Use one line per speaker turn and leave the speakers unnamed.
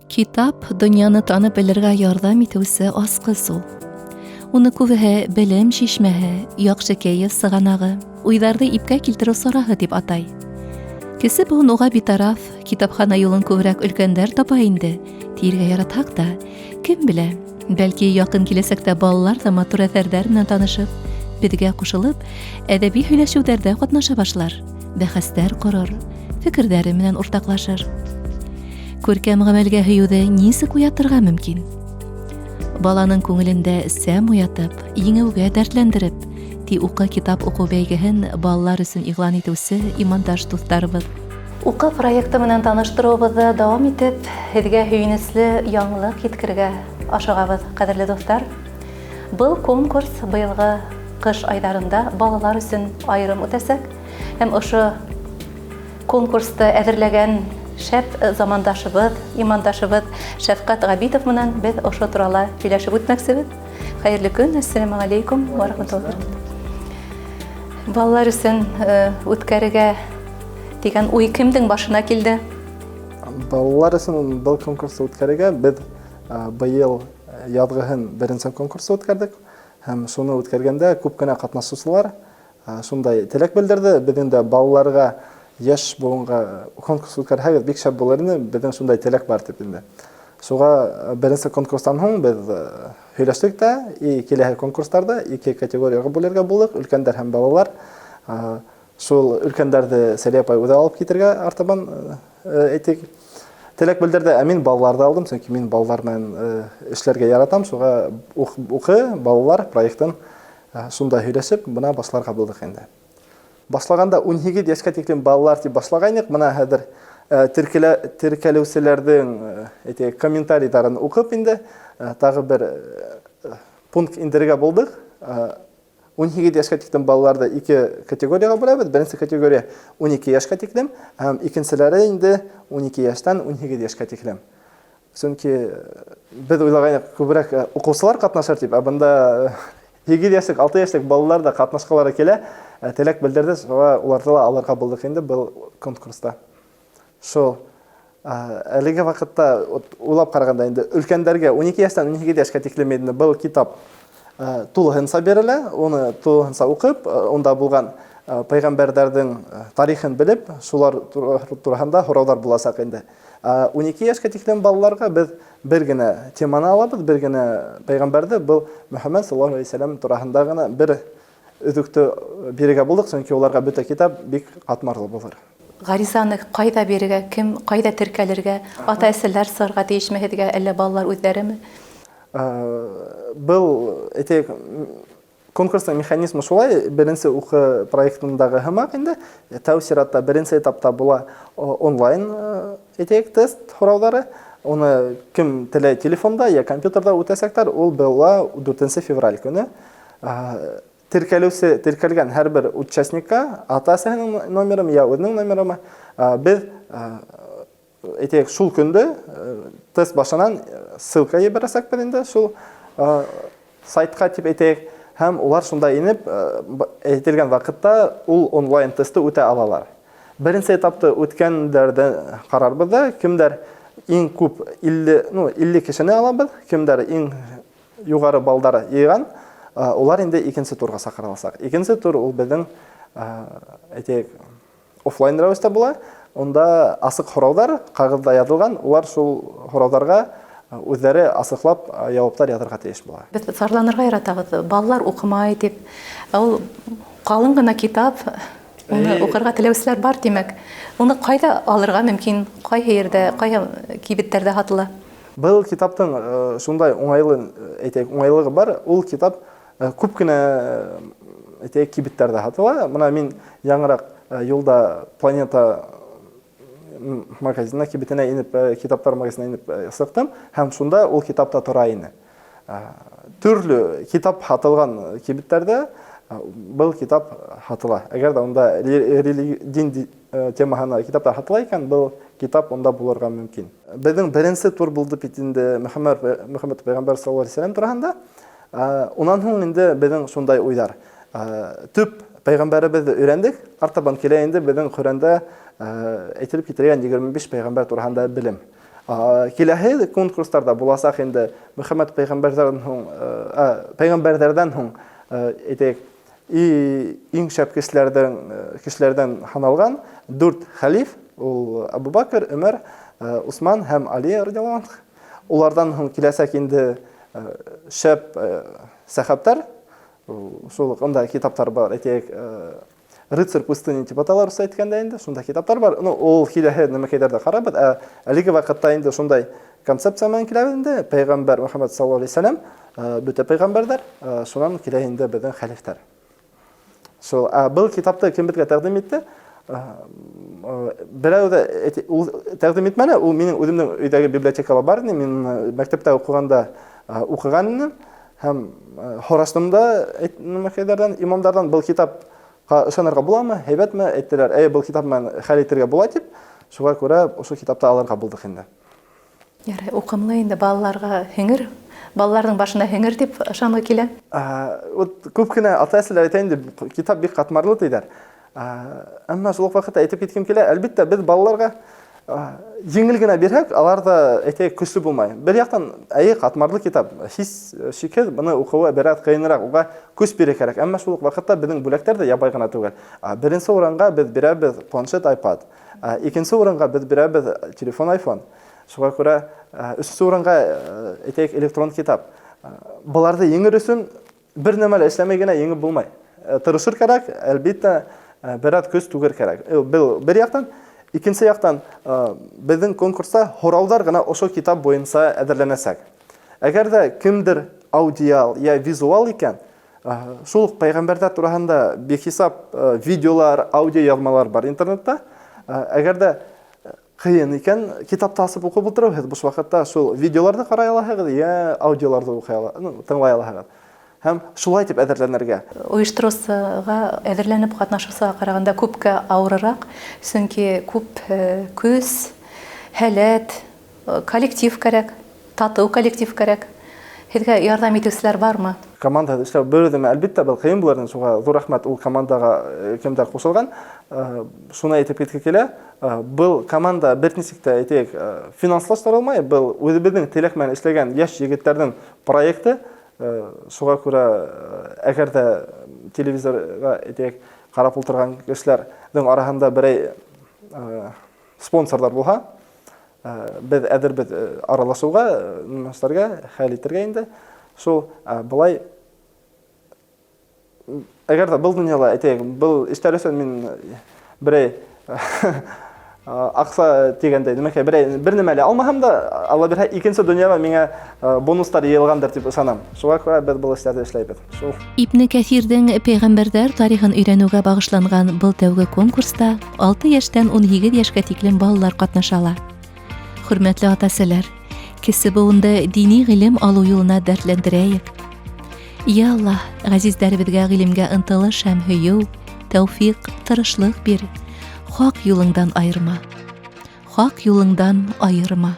Kitap dünyany tanyp bilirge yardam etýüse asqys ol. Uny kübehe, bilim şişmehe, ýakşy keýif syganagi, uýdardy ipke kiltirip sorahy dip atay. Kisi bu oga bitaraf, kitapxana ýolun köbrek ülkender tapaýyndy, diýerge yaratak da, kim bile, belki ýakyn kelesekde balalar da matur eserler bilen tanyşyp, bizge goşulyp, edebi höýleşүүлerde gatnaşa başlar, bahaslar gurar, fikirleri bilen ortaklaşyr. Көркәм гамәлгә һөйүдә нисек уятырга мөмкин? Баланың күңелендә сәм уятып, еңеүгә дәртләндереп, ти укы китап уку бәйгеһен балалар өсөн игълан итүсе имандаш дуҫтарыбыҙ. Укы проекты менән таныштырыуыбыҙҙы дауам итеп, һеҙгә һөйөнөслө яңылыҡ еткергә ашығабыҙ, ҡәҙерле дуҫтар. Был конкурс быйылғы ҡыш айҙарында балалар өсөн айырым үтәсәк, һәм ошо конкурсты әҙерләгән шәп замандашыбыҙ, имандашыбыҙ Шәфҡәт Ғәбитов менән беҙ ошо турала һөйләшеп үтмәксебеҙ. Хәйерле көн, ассаламу алейкум ва рахматуллахи. Балалар өсөн үткәрергә дигән уй кемдең башына килде?
Балалар өсөн был конкурсты үткәрергә беҙ быйыл яҙғыһын беренсе конкурсты үткәрдек. Һәм шуны үткәргәндә күп кенә ҡатнашыусылар шундай теләк белдерҙе. Беҙҙең дә балаларға яш буынға конкурс үткәрһәгеҙ бик шәп булыр ине, беҙҙең шундай теләк бар тип инде. Шуға беренсе конкурстан һуң беҙ һөйләштек тә, киләһе конкурстарда ике категорияға бүлергә булдык, өлкәндәр һәм балалар. Шул өлкәндәрҙе Сәлиә апай үҙе алып китергә артабан әйтик. Теләк белдерҙе, ә мин балаларҙы алдым, сөнки мин балалар менән эшләргә яратам. Шуға уҡы балалар проектын шунда һөйләшеп, бына башларға булдык инде. Башлаганда 12 яшка тиклем балалар дип башлагайнык. Мына хәҙер теркәлеүселәрҙең комментарийҙарын уҡып инде тағы бер пункт индерергә булдык. 12 яшка тиклем балаларҙы ике категорияға бүләбеҙ. Беренсе категория 12 яшка тиклем, һәм икенселәре инде 12 яштан 18 яшка тиклем. Сөнки беҙ уйлағайнык күберәк уҡыусылар ҡатнашыр дип, ә бында 7 яшлык, 6 яшлык балалар да ҡатнашҡылары килә. Теләк белдерде, уларҙы ла алырға булдык инде был конкурста. Шул әлеге ваҡытта уйлап ҡарағанда инде өлкәндәргә 12 яштан 18 яшка тиклем инде был китап тулыһынса бирелә. Уны тулыһынса уҡып, унда булған пәйғәмбәрҙәрҙең тарихын белеп, шулар тураһында һорауҙар буласаҡ инде. 12 яшка тиклем балаларға беҙ бер генә теманы алабыҙ, бер генә пәйғәмбәрҙе, был Мөхәммәд саллаллаху алейхи ва сәлләм тураһында ғына бер өҙөктө бирергә булдык, сөнки уларға бөтә китап бик ҡатмарлы булыр.
Ғаризаны ҡайҙа бирергә, кем ҡайҙа теркәлергә, ата-әсәләр сығырға тейешме һеҙгә, әллә балалар үҙҙәреме?
Был конкурстың механизмы шулай, беренсе уҡы проектындағы һымаҡ инде. Тәү сиратта, беренсе этапта була онлайн тест һорауҙары. Уны кем теләй телефонда я компьютерда үтәсәктәр, ул була 4 февраль көнө. Теркәлгән һәр бер участникка ата-әсәһенең номерын я үҙенең номерыма беҙ шул көндө тест башынан ссылка ебәрәсәкбеҙ инде шул сайтҡа тип әйтәйек, һәм улар шунда инеп әйтелгән ваҡытта ул онлайн тесты үтә алалар. Беренсе этапты үткәндәрҙе ҡарарбыҙ да, кемдәр иң күп 50 кешене алабыҙ, кемдәр иң юғары балдар йыйған, улар инде икенсе турға саҡырыласаҡ. Икенсе тур ул беҙҙең офлайн рәүестә була. Унда асыҡ һорауҙар ҡағыҙҙа яҙылған, улар шул һорауҙарға үҙҙәре асыҡлап яуаптар яҙырға тейеш була.
Беҙ сарланырға яратабыҙ, балалар уҡымай тип, ул ҡалын ғына китап, уны уҡырға теләүселәр бар тимәк. Уны ҡайҙа алырға мөмкин, ҡайһы ерҙә, ҡайһы кибеттәрҙә һатыла?
Был китаптың шундай уңайлығы бар. Ул китап күп кенә кибеттәрҙә һатыла. Мына мин яңыраҡ юлда Планета магазинына, кибетенә инеп, китаптар магазинына инеп сыҡтым, һәм шунда ул китапта тора ине. Төрлө китап һатылған кибеттәрҙә был китап һатыла. Әгәр дә унда дин темаһына китаптар һатыла икән, был китап унда булырға мөмкин. Беҙҙең беренсе тур булды бит инде Мөхәммәд пәйғәмбәр саллаллаху алейхи ва сәлләм тураһында. Унан һуң инде беҙҙең шундай уйҙар. Төп пәйғәмбәребеҙҙе өйрәндек, артабан килә инде беҙҙең Ҡөрьәндә әйтелеп китергән 25 пәйғәмбәр тураһында белем. Киләһе конкурстарда буласак инде Мөхәммәд пәйгамбәрләрдән һуң әйтәйек иң шәп кешеләрдән ханалган 4 хәлиф, ул Абу Бакр, Өмәр, Усман һәм Али радиллаһу анһу. Улардан һуң киләсәк инде шәп сахабтар, шул анда китаплар бар, әйтәйек Рыцарь пустыни дип аталар әйткәндә инде, шунда китаплар бар. Ул киләһе нәмәкәйләрдә карабыз, әлеге вакытта инде шундай концепция менән килә инде пәйгамбәр Мөхәммәд саллаллаһу алейһи вәсәләм, бөтә пәйгамбәрләр, шуннан килә инде безнең хәлифтәр. Шул был китапты кем безгә тәкъдим итте? Берәү дә тәкъдим итмәне, ул минең үземнең өйдәге библиотекала бар иде, мин мәктәптә укыганда укыган идем һәм Хорастымда нәмәкәйләрдән, имамдардан был китап ышанырга буламы, һәйбәтме, әйттеләр, был китап менән хәл итәргә була дип, шуңа күрә ошо китапты алырга булдык инде.
Ярый, укымлы инде балаларга һеңер, балаларның башына һеңер дип ышанга килә.
Күп кенә ата-әсәләр әйтә инде, китап бик катмарлы диләр. Әмма шул вакытта әйтеп киткем килә, әлбәттә без балаларга җиңел генә бирһәк, алар да әйтәйек көчле булмай. Бер яктан, катмарлы китап, һис шикһез моны укуы бирәт кыйнырак, уга көч бирә кирәк. Әмма шул вакытта безнең бүләкләр дә ябай гына түгел. Беренче урынга без бирәбез планшет, iPad. Икенче урынга без бирәбез телефон, iPhone. Шуңа күрә өченче урынга әйтәйек электрон китап. Буларды еңер өчен бер нәмә эшләмәй генә еңеп булмай. Тырышыр кирәк, әлбәттә бирәт көч түгер кирәк. Бер яктан, икенче яктан безнең конкурста хораудар гына ошо китап буенча әзерләнәсәк. Әгәр дә кемдер аудиал я визуал икән, шул пәйгамбәрләр турында бихисап видеолар, аудио язмалар бар интернетта. Әгәр дә кыен икән, китапта асып укып утырабыз, буш вакытта шул видеоларны карай аласыз, я аудиоларны укый аласыз, тыңлай аласыз. Һәм шулай дип әзерләнергә.
Оештырусыга, әзерләнеп катнашусыга караганда күпкә авырырак, чөнки күп көз, һәләт, коллектив кирәк, тату коллектив кирәк. Һезгә ярдәм итүчеләр бармы?
Командада эшләү бөрүдеме, әлбәттә, бу кыен булыр, шуңа зур рәхмәт ул командага кемдер кушылган. Шуны әйтеп киткән килә. Бу команда берничек тә әйтәйек, финанслаштырылмай, бу үзебезнең теләк менән эшләгән яшь егетләрнең проекты. Шуңа күрә әгәр дә телевизорга әйтәйек карап утырган кешеләрнең арасында берәй спонсорлар булса, без әдербез аралашуга, мәсьәләргә хәл итәргә инде. Шул булай әгәр дә бу дөньяда әйтәйек, бу эшләр өчен мин берәй акса тигәндә, демәк, бер нәмәле алмаһам да, Алла бирһә, икенче дөньяга миңа бонустар йыелгандыр дип ышанам. Шуңа күрә без бу эшләрдә эшләйбез.
Ибн Кәсирдең пәйгамбәрләр тарихын өйрәнүгә багышланган был тәүге конкурста 6 яшьтән 17 яшькә тиклем балалар катнашалар. Хөрмәтле ата-әсәләр, кесе буында дини гыйлем алу юлына дәртләндерәйек. Я Аллаһ, газизләребезгә гыйлемгә ынтылыш һәм һөю, тәүфиq, тырышлык бир. Хак юлыңдан айырма. Хак юлыңдан айырма.